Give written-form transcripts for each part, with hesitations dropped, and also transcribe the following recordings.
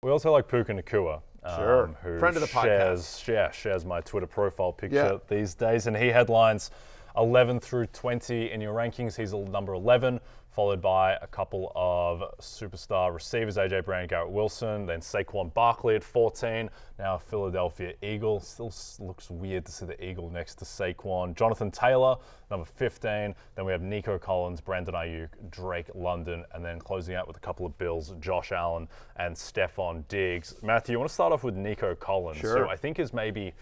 We also like Puka Nakua. Sure. Who Friend of the podcast. shares my Twitter profile picture these days. And he headlines 11 through 20 in your rankings. He's number 11, followed by a couple of superstar receivers, A.J. Brown, Garrett Wilson, then Saquon Barkley at 14, now a Philadelphia Eagle. Still looks weird to see the Eagle next to Saquon. Jonathan Taylor, number 15. Then we have Nico Collins, Brandon Ayuk, Drake London, and then closing out with a couple of Bills, Josh Allen and Stephon Diggs. Matthew, I want to start off with Nico Collins, who I think is maybe,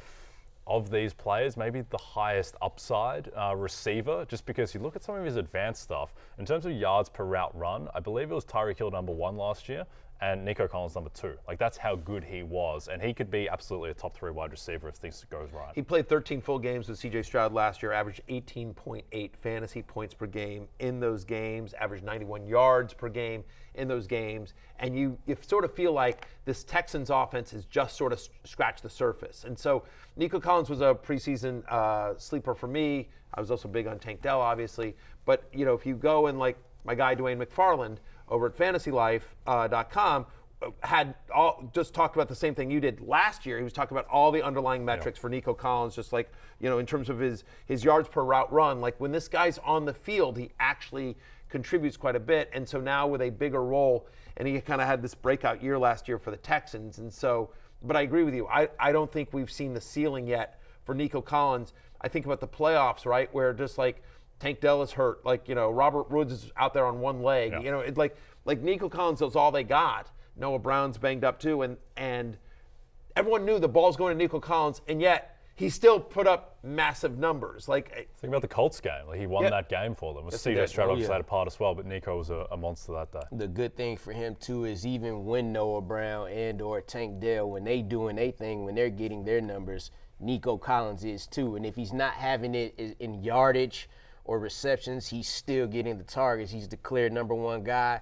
of these players, maybe the highest upside receiver, just because you look at some of his advanced stuff. In terms of yards per route run, I believe it was Tirico number 1 last year and Nico Collins number 2. Like, that's how good he was. And he could be absolutely a top 3 wide receiver if things goes right. He played 13 full games with C.J. Stroud last year, averaged 18.8 fantasy points per game in those games, averaged 91 yards per game in those games. And you sort of feel like this Texans offense has just sort of scratched the surface. And so Nico Collins was a preseason sleeper for me. I was also big on Tank Dell, obviously. But, you know, if you go and like my guy Dwayne McFarland over at fantasylife.com just talked about the same thing you did last year. He was talking about all the underlying metrics for Nico Collins, just like, you know, in terms of his yards per route run. Like, when this guy's on the field, he actually contributes quite a bit. And so now with a bigger role, and he kind of had this breakout year last year for the Texans. And so, but I agree with you. I don't think we've seen the ceiling yet for Nico Collins. I think about the playoffs, right, where just like Tank Dell is hurt, like, you know, Robert Woods is out there on one leg. You know, it's like Nico Collins is all they got. Noah Brown's banged up too, and everyone knew the ball's going to Nico Collins, and yet he still put up massive numbers. Like, think about the Colts game. Like, he won that game for them. C.J. Stroud obviously had a part as well, but Nico was a monster that day. The good thing for him too is even when Noah Brown and or Tank Dell, when they doing their thing, when they're getting their numbers, Nico Collins is too. And if he's not having it in yardage or receptions, he's still getting the targets. He's declared number 1 guy.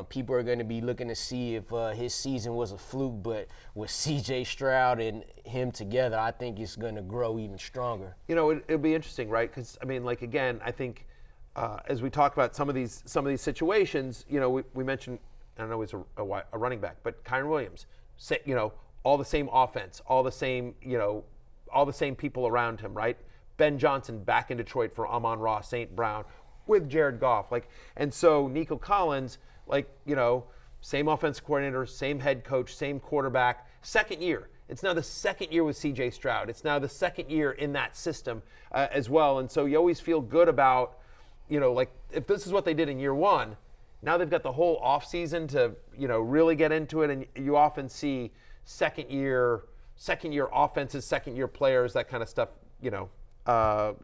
People are going to be looking to see if his season was a fluke, but with C.J. Stroud and him together, I think it's going to grow even stronger. You know, it'll be interesting, right? Because, I mean, like, again, I think as we talk about some of these situations, you know, we mentioned, I don't know, he's a running back, but Kyren Williams, you know, all the same offense, all the same, you know, all the same people around him, right? Ben Johnson back in Detroit for Amon-Ra St. Brown with Jared Goff, like, and so Nico Collins, like, you know, same offensive coordinator, same head coach, same quarterback, second year. It's now the second year with C.J. Stroud. It's now the second year in that system as well. And so you always feel good about, you know, like, if this is what they did in year 1, now they've got the whole offseason to, you know, really get into it. And you often see second year offenses, second year players, that kind of stuff, you know,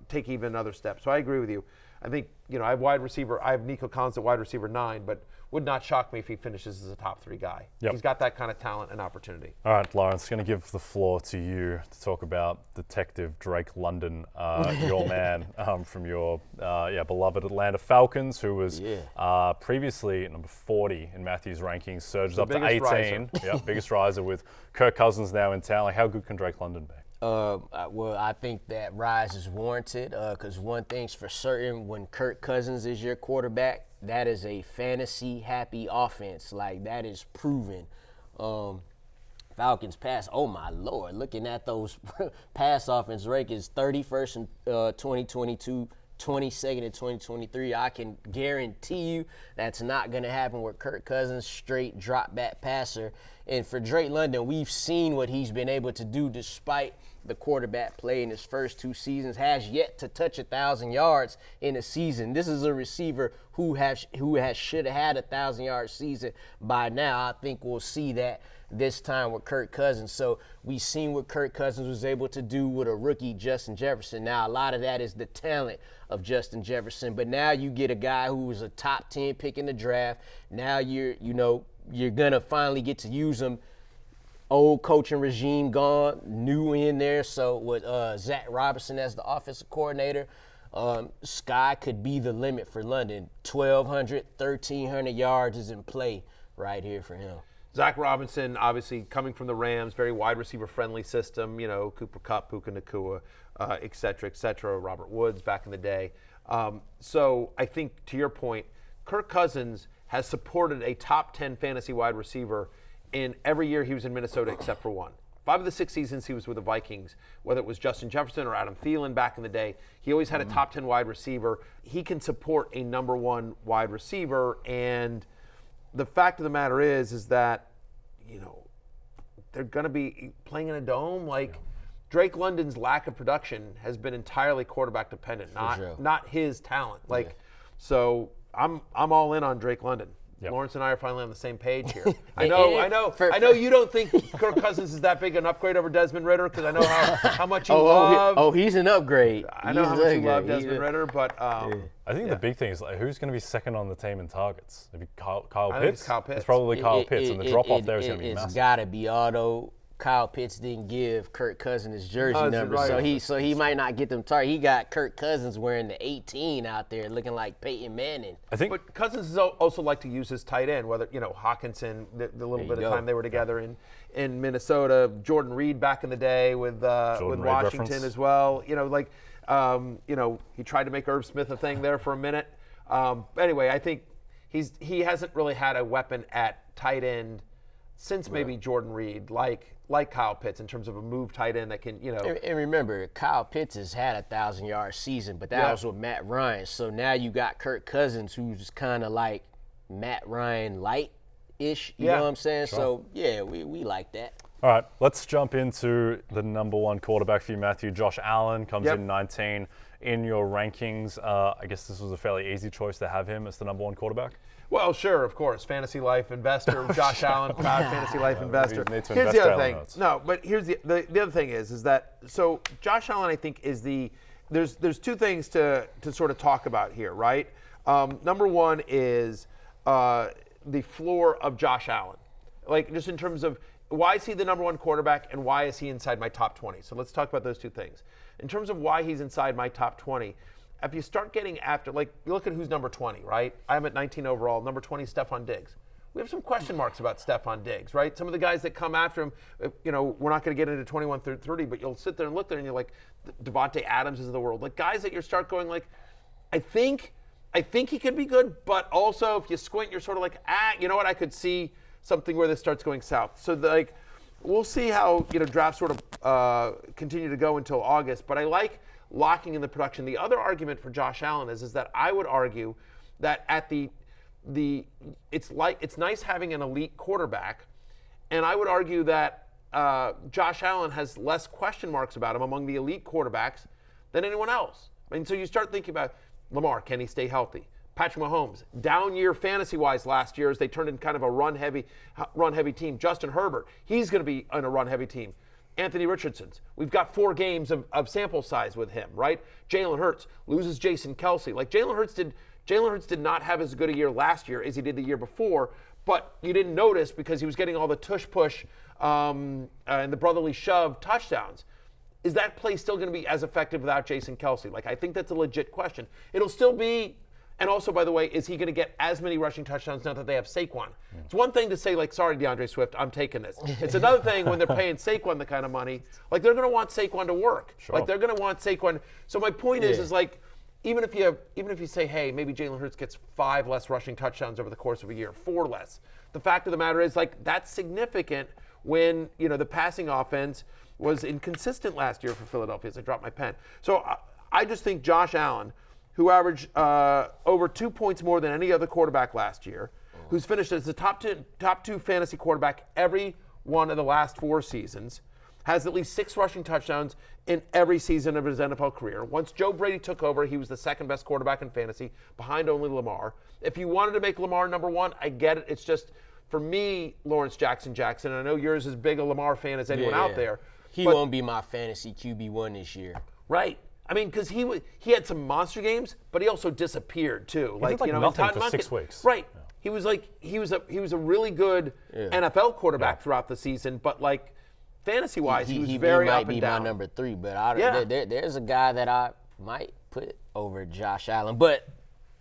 take even another step. So I agree with you. I think, you know, I have Nico Collins at wide receiver 9, but would not shock me if he finishes as a top 3 guy. He's got that kind of talent and opportunity. All right, Lawrence, going to give the floor to you to talk about Detective Drake London, your man from your beloved Atlanta Falcons, who was previously number 40 in Matthew's rankings, surged up to 18. Biggest riser with Kirk Cousins now in town. Like, how good can Drake London be? Well, I think that rise is warranted because one thing's for certain, when Kirk Cousins is your quarterback, that is a fantasy-happy offense. Like, that is proven. Falcons pass, oh my Lord, looking at those pass offense rankings, 31st in 2022, 22nd in 2023. I can guarantee you that's not going to happen with Kirk Cousins, straight drop-back passer. And for Drake London, we've seen what he's been able to do despite the quarterback play in his first 2 seasons, has yet to touch 1,000 yards in a season. This is a receiver who should have had a 1,000-yard season by now. I think we'll see that this time with Kirk Cousins. So we've seen what Kirk Cousins was able to do with a rookie, Justin Jefferson. Now, a lot of that is the talent of Justin Jefferson, but now you get a guy who was a top 10 pick in the draft. Now you're going to finally get to use him. Old coaching regime gone, new in there. So with Zach Robinson as the offensive coordinator, sky could be the limit for London. 1,200, 1,300 yards is in play right here for him. Zach Robinson, obviously coming from the Rams, very wide receiver friendly system, you know, Cooper Kupp, Puka Nakua, et cetera, Robert Woods back in the day. So I think, to your point, Kirk Cousins has supported a top 10 fantasy wide receiver in every year he was in Minnesota except for one. 5 of the 6 seasons he was with the Vikings, whether it was Justin Jefferson or Adam Thielen back in the day, he always had a top 10 wide receiver. He can support a number 1 wide receiver, and the fact of the matter is that, they're going to be playing in a dome. Drake London's lack of production has been entirely quarterback dependent, not his talent. So I'm all in on Drake London. Yep. Lawrence and I are finally on the same page here. I know you don't think Kirk Cousins is that big an upgrade over Desmond Ridder, because I know how much you love. Oh, he's an upgrade. I know how much you love Desmond Ridder, but I think the big thing is who's going to be second on the team in targets? Maybe Kyle Pitts. I think it's Kyle Pitts. It's probably Kyle Pitts, and the drop off there is going to be massive. It's got to be, although Kyle Pitts didn't give Kirk Cousins his jersey number, so he might not get them targets. He got Kirk Cousins wearing the 18 out there, looking like Peyton Manning. But Cousins is also like to use his tight end, whether Hawkinson, the little bit of time they were together in Minnesota, Jordan Reed back in the day with Washington reference as well. He tried to make Irv Smith a thing there for a minute. Anyway, I think he hasn't really had a weapon at tight end since maybe Jordan Reed, like Kyle Pitts, in terms of a move tight end that can, And remember, Kyle Pitts has had a 1,000-yard season, but that was with Matt Ryan. So now you got Kirk Cousins, who's kind of like Matt Ryan light-ish. You know what I'm saying? Sure. So we like that. All right, let's jump into the number 1 quarterback for you, Matthew. Josh Allen comes in 19 in your rankings. I guess this was a fairly easy choice to have him as the number 1 quarterback. Well, sure, of course. Fantasy Life investor, Josh Allen, proud Fantasy Life investor. Here's the other thing. No, but here's the other thing is that, so Josh Allen, I think, is there's 2 things to sort of talk about here, right? Number 1 is the floor of Josh Allen. Just in terms of why is he the number 1 quarterback and why is he inside my top 20? So let's talk about those 2 things. In terms of why he's inside my top 20, if you start getting after, you look at who's number 20, right? I'm at 19 overall. Number 20 is Stephon Diggs. We have some question marks about Stephon Diggs, right? Some of the guys that come after him, we're not going to get into 21 through 30, but you'll sit there and look there and you're like, Devontae Adams is of the world. Guys that you start going I think he could be good, but also if you squint, you're sort of you know what? I could see something where this starts going south. So we'll see how drafts sort of continue to go until August. But I like locking in the production. The other argument for Josh Allen is that I would argue that at it's nice having an elite quarterback, and I would argue that Josh Allen has less question marks about him among the elite quarterbacks than anyone else. So you start thinking about Lamar, can he stay healthy? Patrick Mahomes, down year fantasy-wise last year as they turned in kind of a run-heavy team. Justin Herbert, he's going to be on a run-heavy team. Anthony Richardson's, we've got 4 games of sample size with him, right? Jalen Hurts loses Jason Kelsey. Jalen Hurts did not have as good a year last year as he did the year before, but you didn't notice because he was getting all the tush-push and the brotherly shove touchdowns. Is that play still going to be as effective without Jason Kelsey? I think that's a legit question. It'll still be. And also, by the way, is he going to get as many rushing touchdowns now that they have Saquon? It's one thing to say, sorry, DeAndre Swift, I'm taking this. It's another thing when they're paying Saquon the kind of money. They're going to want Saquon to work. Sure. They're going to want Saquon. So my point is even if you say, hey, maybe Jalen Hurts gets 5 less rushing touchdowns over the course of a year, 4 less. The fact of the matter is, that's significant when, the passing offense was inconsistent last year for Philadelphia. As I dropped my pen. So I just think Josh Allen, who averaged over 2 points more than any other quarterback last year, who's finished as the top two fantasy quarterback every one of the last 4 seasons, has at least 6 rushing touchdowns in every season of his NFL career. Once Joe Brady took over, he was the 2nd best quarterback in fantasy, behind only Lamar. If you wanted to make Lamar number 1, I get it. It's just, for me, Lawrence Jackson, and I know you're as big a Lamar fan as anyone out there. He won't be my fantasy QB1 this year. Right. Because he had some monster games, but he also disappeared too. He did nothing for 6 weeks. Right. Yeah. He was a really good NFL quarterback throughout the season, but fantasy-wise, he was very up and down. He might be my number 3, but there's a guy that I might put over Josh Allen, but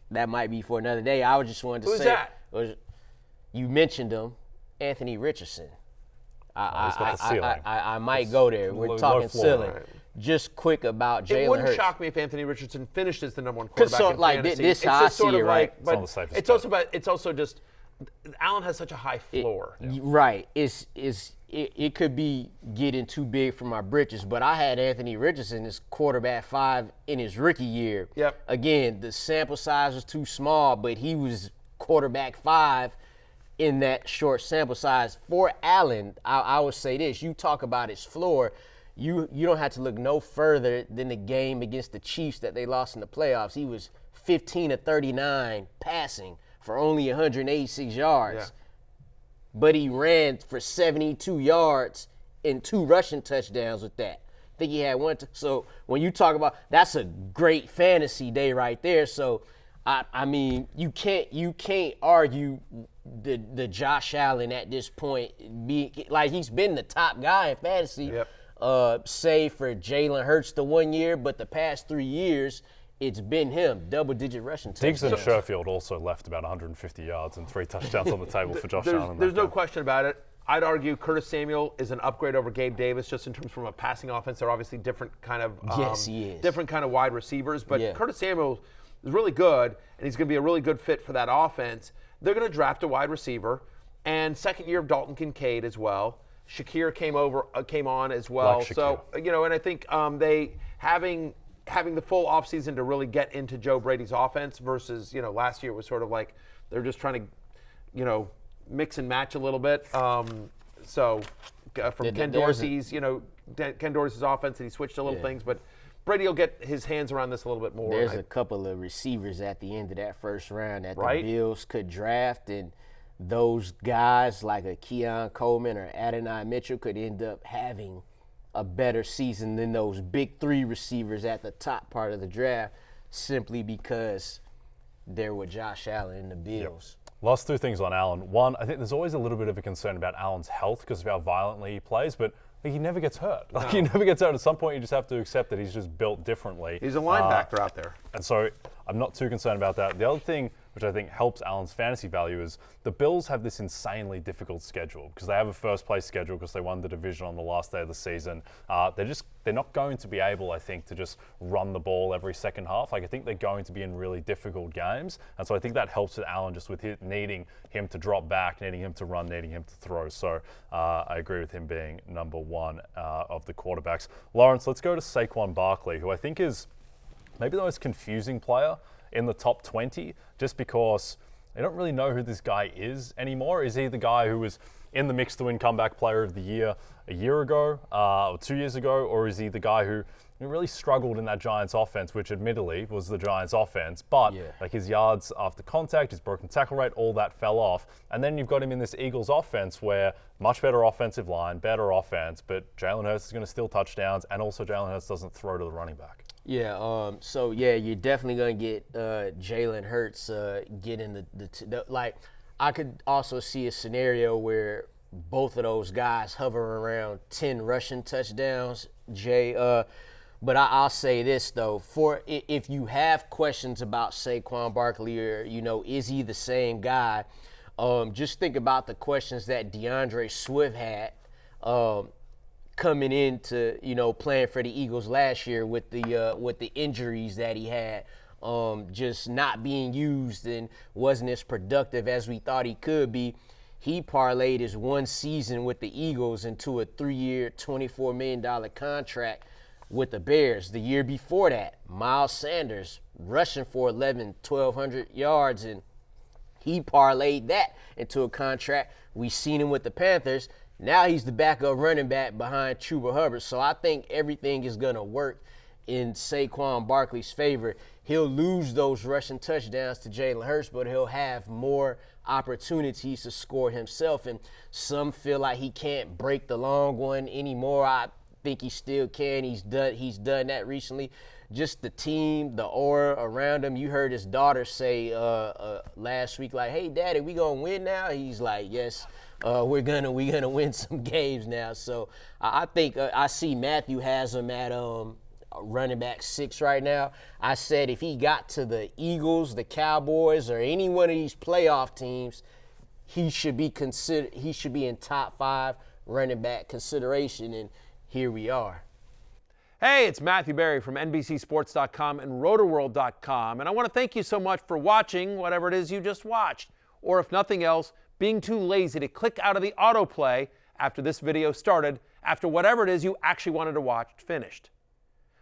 that might be for another day. I just wanted to say. Who's that? You mentioned him, Anthony Richardson. He's got the ceiling. I might go there. We're talking ceiling. Right. Just quick about Jalen Hurts. It wouldn't shock me if Anthony Richardson finished as the number 1 quarterback in fantasy. This how I see it, right? But it's also just Allen has such a high floor. Right. It could be getting too big for my britches, but I had Anthony Richardson as quarterback 5 in his rookie year. Yep. Again, the sample size was too small, but he was quarterback 5 in that short sample size. For Allen, I would say this. You talk about his floor. You don't have to look no further than the game against the Chiefs that they lost in the playoffs. He was 15 of 39 passing for only 186 yards. Yeah. But he ran for 72 yards and 2 rushing touchdowns with that. I think he had one. So when you talk about, that's a great fantasy day right there. So I mean, you can't argue the Josh Allen at this point. He's been the top guy in fantasy. Yep. Save for Jalen Hurts the 1 year, but the past 3 years, it's been him, double-digit rushing touchdowns. Diggs and Sherfield also left about 150 yards and 3 touchdowns on the table for Josh Allen. There's no question about it. I'd argue Curtis Samuel is an upgrade over Gabe Davis just in terms from a passing offense. They're obviously different kind of yes, he is. different kind of wide receivers, but Yeah. Curtis Samuel is really good, and he's going to be a really good fit for that offense. They're going to draft a wide receiver, and second year of Dalton Kincaid as well. Shakir came on as well. Like so and I think they having the full offseason to really get into Joe Brady's offense versus last year was sort of like they're just trying to mix and match a little bit. From Ken Dorsey's offense, and he switched a little things, but Brady will get his hands around this a little bit more. There's a couple of receivers at the end of that first round that Right. the Bills could draft, and those guys like a Keon Coleman or Adonai Mitchell could end up having a better season than those big 3 receivers at the top part of the draft, simply because they're with Josh Allen and the Bills. Last 2 things on Allen. One, I think there's always a little bit of a concern about Allen's health because of how violently he plays, but he never gets hurt. He never gets hurt. At some point, you just have to accept that he's just built differently. He's a linebacker out there. And so I'm not too concerned about that. The other thing which I think helps Allen's fantasy value is the Bills have this insanely difficult schedule because they have a first place schedule because they won the division on the last day of the season. They're not going to be able, I think, to just run the ball every second half. I think they're going to be in really difficult games. And so I think that helps with Allen just with needing him to drop back, needing him to run, needing him to throw. So I agree with him being number 1 of the quarterbacks. Lawrence, let's go to Saquon Barkley, who I think is maybe the most confusing player in the top 20, just because they don't really know who this guy is anymore. Is he the guy who was in the mix to win comeback player of the year a year ago or 2 years ago, or is he the guy who really struggled in that Giants offense, which admittedly was the Giants offense, but his yards after contact, his broken tackle rate, all that fell off. And then you've got him in this Eagles offense where much better offensive line, better offense, but Jalen Hurts is going to steal touchdowns, and also Jalen Hurts doesn't throw to the running back. Yeah, you're definitely going to get Jalen Hurts getting I could also see a scenario where both of those guys hover around 10 rushing touchdowns, Jay. But I'll say this, though. If you have questions about Saquon Barkley or, is he the same guy, just think about the questions that DeAndre Swift had coming into, playing for the Eagles last year with the injuries that he had, just not being used and wasn't as productive as we thought he could be. He parlayed his 1 season with the Eagles into a 3-year, $24 million contract with the Bears. The year before that, Miles Sanders rushing for 1,200 yards, and he parlayed that into a contract. We seen him with the Panthers. Now he's the backup running back behind Chuba Hubbard. So I think everything is going to work in Saquon Barkley's favor. He'll lose those rushing touchdowns to Jalen Hurts, but he'll have more opportunities to score himself. And some feel like he can't break the long one anymore. I think he still can. He's done that recently. Just the team, the aura around him. You heard his daughter say last week, like, "Hey, Daddy, we gonna win now?" He's like, "Yes, we're gonna win some games now." So I think I see Matthew has him at running back 6 right now. I said if he got to the Eagles, the Cowboys, or any one of these playoff teams, he should be considered. He should be in top 5 running back consideration, and here we are. Hey, it's Matthew Berry from NBCSports.com and RotoWorld.com, and I want to thank you so much for watching whatever it is you just watched. or if nothing else, being too lazy to click out of the autoplay after this video started, after whatever it is you actually wanted to watch finished.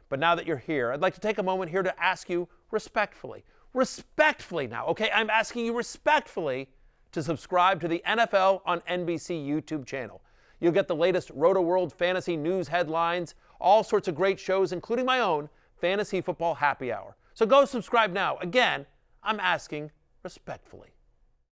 But now that you're here, I'd like to take a moment here to ask you respectfully now, okay? I'm asking you respectfully to subscribe to the NFL on NBC YouTube channel. You'll get the latest Roto-World fantasy news headlines, all sorts of great shows, including my own Fantasy Football Happy Hour. So go subscribe now. Again, I'm asking respectfully.